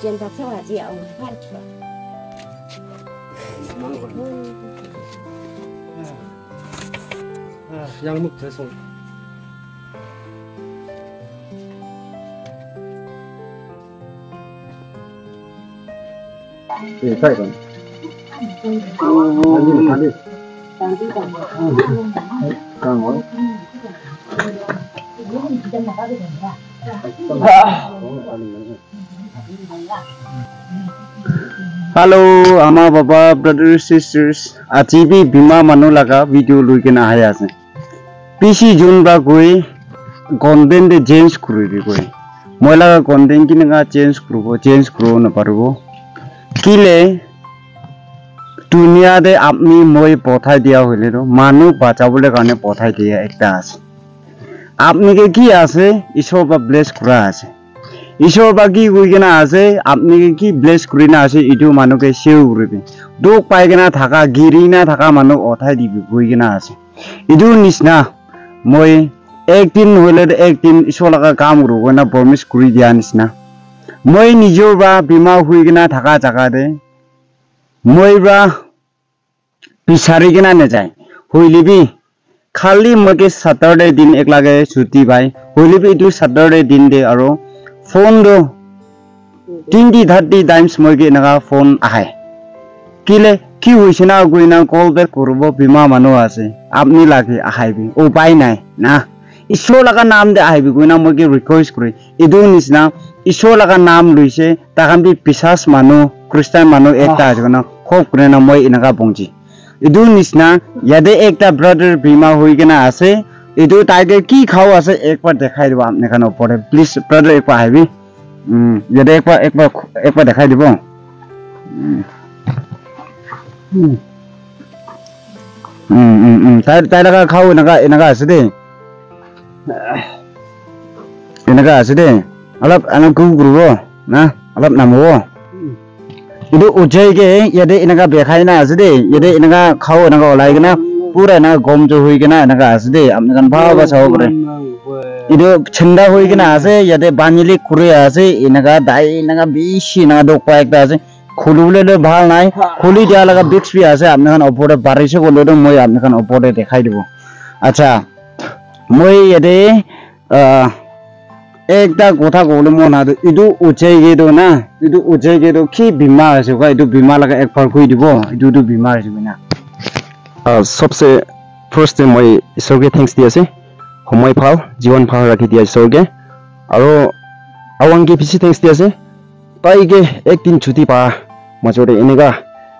Trên thật sao là dẻo phát 양목 대송 예, 가야 돼. 아니. 강원. Hello, ama baba, brothers, sisters. Ajibi bima manu laga video luike na hai ase. PC June ba koi content de change kuri koi. Moi laga content ki nga change kuro na parugo. Kile dunia de apni moi pothai dia hoile ro manu bachabole karone pothai dia ekta ase. Apni ke ki ase ishor ba bless kura ase. Ishor ba ki koi kena ase apni ke ki bless kuri na ase itu manu ke share kuri. Duk pai kena thaka giri na thaka manu othai dibi koi kena ase. Itu nisna moi ek din hoile ek din ishor laga kaam kuro na promise kuri dia nisna. Moi nijor ba bima hui kena thaka jaga de moi ba pisari kena ne jai hoile bi khali moke Saturday din ek lage chuti bai hoile bi itu Saturday din de aro phone do 20-30 times moke naga phone ahai kile ki hoise na goina call back korbo bima manu ase apni lage ahai bi upai nai na ishor laga naam de ahai bi goina moke request kori idu nisna ishor laga naam luise takhan bi pisas manu Christian manu ekta ajona khop kore na moi inaga bongji idu nisna yade ekta brother bima hoi kena ase idu tiger ki khao ase ekbar dekhai dibo apne kan opore please brother ekbar haibi yade ekbar dekhai dibo tai laga khao inaga ase de alap anak guru na alap namu itu ujai ke yade inaga bekhai na ase de yade inaga khao inaga olai kena pura inaga gom jo hui kena inaga ase de apne kan bhava saw kore itu chanda hui kena ase yade banili kure ase inaga dai inaga bishi inaga dokpa ekta ase khulule le bhal nai khuli dia laga bix bi ase apne kan opore barise ko le moi apne kan opore dekhai dibo acha moi yade ekta kotha kole mona idu ujai ge do na idu ujai ge do ki bima ase ka idu bima laga ek par koi dibo idu bima ase na सबसे first time moi isor ge thanks dia ase homoi phal jiwan phal rakhi dia isor ge aro awang ge bisi thanks dia ase pai ge ek din chuti pa majore enega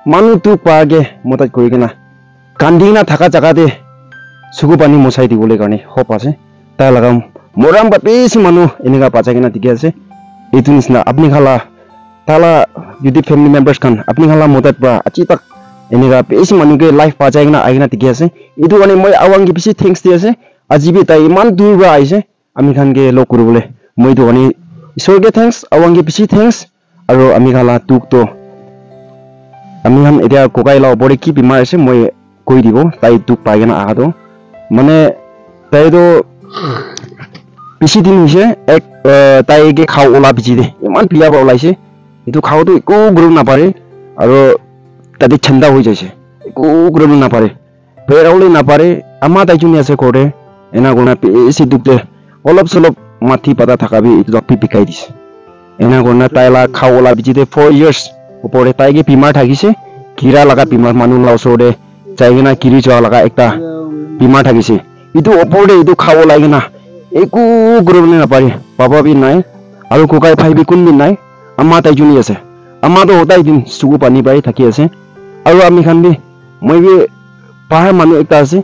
manu tu pa ge motat koi kena kandina thaka jaga de sugu pani mosai dibole karone hop ase ta lagam moram ba besi manu enega pacha kena dikhi ase itu nisna apni khala tala yudi family members kan apni khala motat ba achi tak enega besi manu ke life pacha kena aina dikhi ase itu ani moi awang ge bisi thanks di ase ajibi tai iman dur ba aise ami khan ge lok kuribole moi to ani isor ge thanks awang ge bisi thanks aro ami khala tuk to ami han etia kokai la opore ki bimar ase moi koi dibo tai tuk pai kena aha to mane tai do bisi din hoise ek tai ge khao ola biji de iman pia ba olaise itu khao to ko group na pare aro tadi chanda hoi jaise ko group na pare peraule na pare ama tai juni ase kore ena gona isi dukte olop solop mathi pada thakabi itu dak pikai dis ena gona taila khao ola biji de 4 years opore tai ge bimar thagise kira laga bimar manu la osore chaigena kiri jawa laga ekta bimar thagise itu opore itu khao lagena eku group na pare baba bi nai aru kokai phai bi kun bi nai amma tai juni ase amma to hotai din sugu pani bai thaki ase aru ami khan bi moi bi pahar manu ekta ase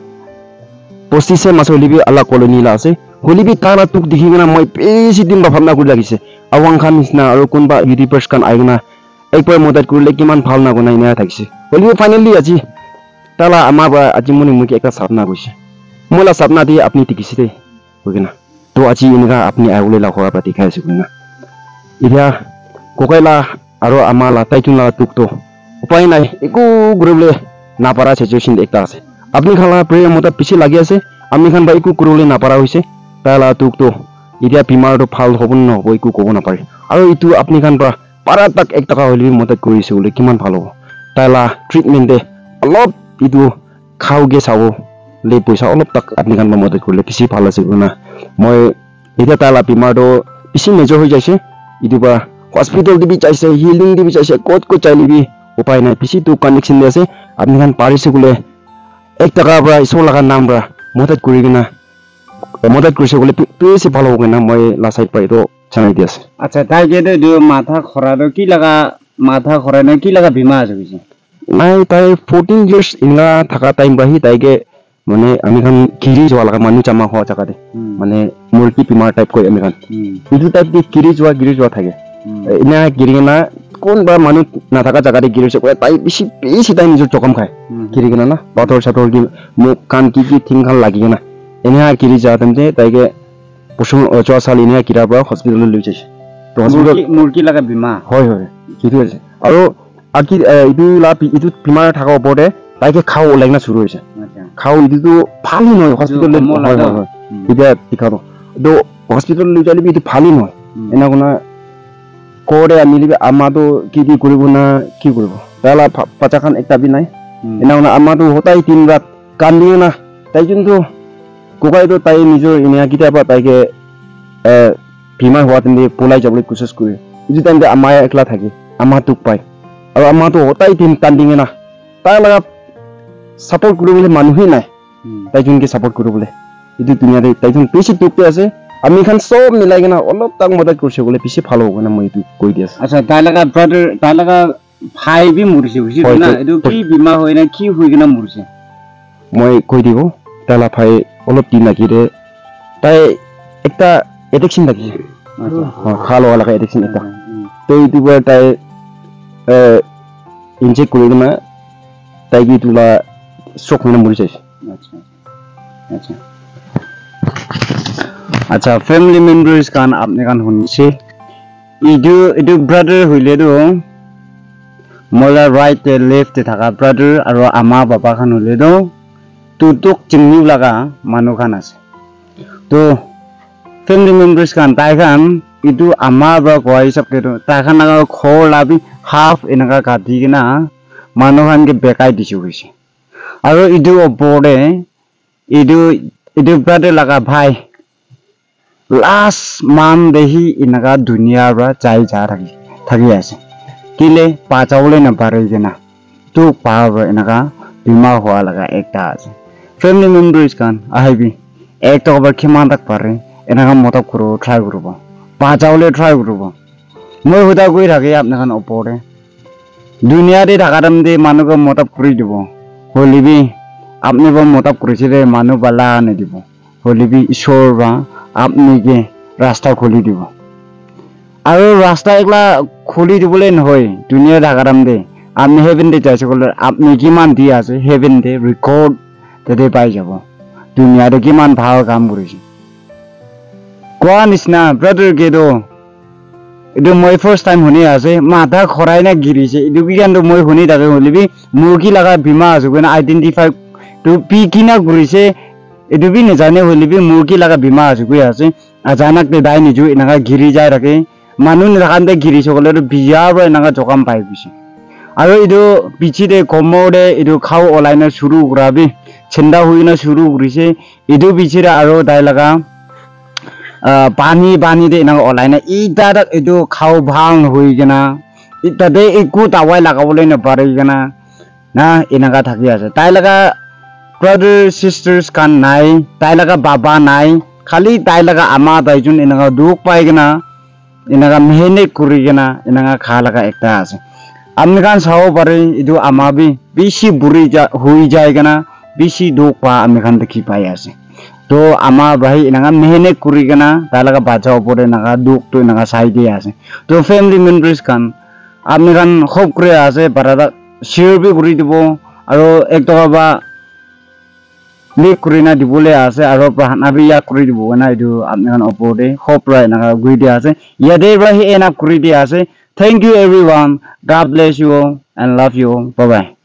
পঁচিছে মাছ হলিবি আলা colony লা আছে হলিবি তারা তোক দেখি কিনা মই বেছি দিন ভাবনা কৰি লাগিছে আৱাং খান নিচিনা আৰু কোনোবা ইউটিউবাৰ্ছ খান আহি কিনা একবাৰ মদত কৰিলে কিমান ভাল নাগনা এনে থাকিছে হলিবি ফাইনেলি আজি তালা আমাৰ পৰা আজি মনে মোক একটা সাপনা গৈছে মোলা সাপনা দিয়ে আপনি টিকিছে দে হৈ কিনা তো আজি এনেকা আপনি আগুলে লাখৰা পৰা দেখাইছে কিনা এতিয়া ককাইলা আৰু আমালা তাইতুলা তোকতো উপায় নাই একো কৰিবলৈ নাপাৰা সিচুৱেশ্যন একটা আছে আপনি খালা প্ৰেম মতে পিছে লাগি আছে আমি খান বা একো কৰিবলৈ নাপাৰা হৈছে তালা তোকতো এতিয়া বিমাৰটো ভাল হ'ব নহ'ব একো ক'ব নাপাৰে আৰু ইটো আপনি খান পৰা পাৰা তাক 1 টকা হ'লেও মদত কৰিছে বোলে কিমান ভাল হ'ব তালা ট্ৰিটমেণ্টে অলপ ইটো খাওগে চাব লে পইচা অলপ তাক আপনি খান মদত কৰিলে বেছি ভাল আছে না মই এতিয়া তালা বিমাৰটো বেছি মেজৰ হৈ যাইছে ইটো পৰা হস্পিটেল দিবি চাইছে হিলিং দিবি চাইছে ক'ত চাইলিবি উপায় নাই বেছি তো কানেকশ্যন দি আছে আপনি খান পাৰিছে বোলে 1 টকা পৰা ইছৰ লগা নাম পৰা মদত কৰি কিনা মদত কৰিছে বোলে বেছি ভাল হ'ব না মই লাসাইড পাই তো চাই দি আছে আচ্ছা তাই কেদে দিও মাথা খৰাটো কি লাগা মাথা খৰাই না কি লাগা বিমা আছে কৈছে নাই তাই 14 ইয়াৰ্স ইনলা থাকা টাইম বাহি তাইকে মানে আমি খান কিৰি যোৱা লাগা মানুহ জামা হোৱা জাগা দে মানে মুৰ্গী বিমাৰ টাইপ কয় আমি খান ইটো টাইপ দি কিৰি যোৱা থাকে ইনা কিৰিনা কোনবা মানুহ নাথাকা জাগাতে গিৰিছে কয় তাই বেছি তাই নিজৰ চকম খায় কিৰিনা না পাথৰ চাথৰ কি মুখ কান কি থিং খান লাগি না এনে কিৰি যাওঁতে যে তাইকে পশু যোৱা চাল এনে কিৰাৰ পৰা হস্পিটেললৈ লৈ যাইছে মুৰ্গী লাগা বিমা হয় সেইটো আছে আৰু আকি ইটো বিমাৰ থাকা ওপৰতে তাইকে খাও ওলাইনা শুরু হৈছে খাও ইটো ফালি নয় হস্পিটেল হয় এতিয়া দেখাটো তো হস্পিটেল লৈ যালি ইটো ফালি নয় এনা কোনা কোৰে আমিলিবি আমাটো কি কৰিব না কি কৰিব তালা পাচাখান একটা বি নাই এনা কোনা আমাটো হতাই 3 রাত কান্দিও না তাই কিন্তু কোকাইটো তাই নিজৰ ইনিয়া কিতাবা তাইকে বিমাৰ হোৱা তেনে পলাই যাবলৈ কোশিশ কৰে ইটো টাইমতে আমাৰ একলা থাকে আমাটো পাই আৰু আমাটো হতাই 3 কান্দিঙে না তাই লাগা সাপোৰ্ট কৰিবলৈ মানুহে নাই তাই যোনকে সাপোৰ্ট কৰিবলৈ ইটো দুনিয়াতে তাই যোন বেছি টুকতে আছে আমি খান সব মিলাই কিনা অলপ তাক মদত কৰিছে বোলে বেছি ভাল হ'ব না মই ইটো কৈ দি আছে আচ্ছা তাই লাগা ব্ৰাদাৰ তাই লাগা ভাই বি মৰিছে বুজি না এটো কি বিমা হয় না কি হৈ কিনা মৰিছে মই কৈ দিব তালা ভাই অলপ দিন লাগিৰে তাই একটা এডিকশন লাগিছে খাল হোৱা লাগা এডিকশন এটা তো ইটো তাই ইনজেক্ট কৰি কিনা তাই কি তুলা স্ট্রোক হয়ে মরে যাইছে আচ্ছা ফ্যামিলি মেম্বার্স কান আপনি কান শুনিছে ইটো ব্রাদার হইলে তো মলা রাইট লেফট থাকা ব্রাদার আর আমা বাবা খান হইলে তো তুতুক চিংনিউ লাগা মানুহ খান আছে তো ফ্যামিলি মেম্বার্স কান তাই খান ইটো আমা বা কয় হিসাবকে তো তাই খান খৰ লাবি হাফ এনেকা কাটি কিনা মানুহ খানকে বেকাই দিছে হৈছে আৰু ইটো ওপৰতে ইটো ব্ৰাদাৰ লাগা ভাই লাষ্ট মান দেহি এনেকা দুনিয়াৰ পৰা যাই যা থাকি আছে কিলে পাচাবলৈ নাপাৰে কিনা তোক পাব এনেকা বিমা হোৱা লাগা একটা আছে ফ্যামিলি মেম্বাৰ্স কান আহিবি একটা খবৰ কিমান তাক পাৰে এনেকা মতক কৰিব ট্ৰাই কৰিব পাচাবলৈ ট্ৰাই কৰিব মই হুদা কৰি থাকি আপোনাখান ওপৰতে দুনিয়াতে থাকাটাম দে মানুহক মতব কৰি দিব হলিবি আপনি বা মতব কৰিছিলে মানুহ বালা নিদিব হলিবি ঈশ্বৰ বা আপনিকে ৰাস্তা খুলি দিব আৰু ৰাস্তা একলা খুলি দিবলৈ নহয় দুনিয়া থাকাটাম দে আপনি হেভেন দে যাইছে ক'লে আপনি কিমান দি আছে হেভেন দে ৰেকৰ্ড তাতে পাই যাব দুনিয়াতে কিমান ভাল কাম কৰিছে কোৱা নিচিনা brother কেটো itu moi first time huni ase mata khorai na girise itu kian do moi huni daga holibi murgi laga bima asugena identify to pi kina gurise itu bi ne jane holibi murgi laga bima asugui ase ajanak te dai ni ju inaga giri jai rake manu ne rakan de giri sokole to biya ba inaga jokam pai bisi aro itu pichi de komode itu khau olaina shuru gurabi chenda huina shuru gurise itu pichi ra aro dai laga পানী দে না অলাইনা ইটা এটো খাও ভাং হই গনা ইটাতে একু তাওয়াই লাগাবলৈ নপারে গনা না এনাকা থাকি আছে তাই লাগা ব্রাদার সিস্টার্স কান নাই তাই লাগা বাবা নাই খালি তাই লাগা আমা তাইজুন এনাকা দুখ পাই গনা এনাকা মেহনত করি গনা এনাকা খা লাগা একটা আছে আপনি কান চাও পারে ইটো আমা বি বেশি বুড়ি হই যায় গনা বেশি দুখ পা আমি খান দেখি পাই আছে to ama brahi nanga mehne kuri kana talaga bacha opore naga duk to naga saidi ase to family members kan apni kan khop kure ase parada share bi kuri dibo aro ek toka ba lik kuri na dibole ase aro prahana bi ya kuri dibo na idu apni kan opore khop rai naga gui di ase yade brahi ena kuri di ase. Thank you everyone. God bless you all and love you all. Bye bye.